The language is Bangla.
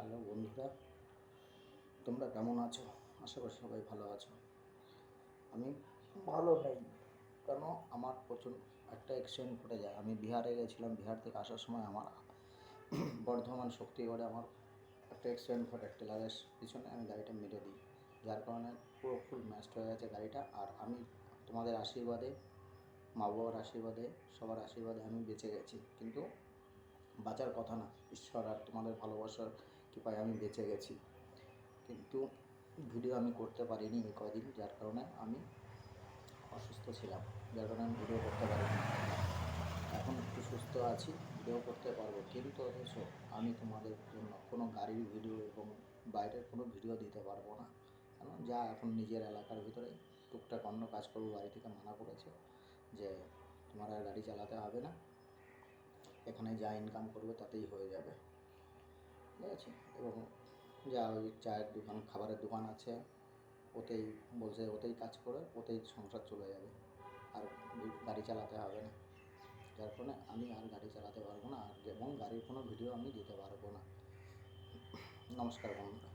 হ্যালো বন্ধুরা, তোমরা কেমন আছো? আশা করি সবাই ভালো আছো। আমি ভালো নেই, কেন আমার প্রচুর একটা অ্যাক্সিডেন্ট ঘটে যায়। আমি বিহারে গেছিলাম, বিহার থেকে আসার সময় আমার বর্ধমান শক্তিগড়ে আমার একটা অ্যাক্সিডেন্ট ঘটে। টেলারের পিছনে আমি গাড়িটা মেরে দিই, যার কারণে পুরো ফুল ম্যাশড হয়ে গেছে গাড়িটা। আর আমি তোমাদের আশীর্বাদে, মা বাবার আশীর্বাদে, সবার আশীর্বাদে আমি বেঁচে গেছি, কিন্তু বাঁচার কথা না, ঈশ্বর আর তোমাদের ভালোবাসার কৃপায় আমি বেঁচে গেছি। কিন্তু ভিডিও আমি করতে পারিনি এই কদিন, যার কারণে আমি অসুস্থ ছিলাম, যার কারণে আমি ভিডিও করতে পারিনি। এখন একটু সুস্থ আছি, ভিডিও করতে পারবো, কিন্তু অথচ আমি তোমাদের জন্য কোনো গাড়ির ভিডিও এবং বাইরের কোনো ভিডিও দিতে পারবো না। কেন, যা এখন নিজের এলাকার ভিতরে টুকটাক অন্য কাজ করবো, বাড়ি থেকে মানা করেছে যে তোমার আর গাড়ি চালাতে হবে না, এখানে যা ইনকাম করবে তাতেই হয়ে যাবে, ঠিক আছে। এবং যা ওই চায়ের দোকান, খাবারের দোকান আছে, ওতেই বলছে ওতেই কাজ করে ওতেই সংসার চলে যাবে, আর গাড়ি চালাতে হবে না। যার কারণে আমি আর গাড়ি চালাতে পারবো না, আর এবং গাড়ির কোনো ভিডিও আমি দিতে পারবো না। নমস্কার বন্ধুরা।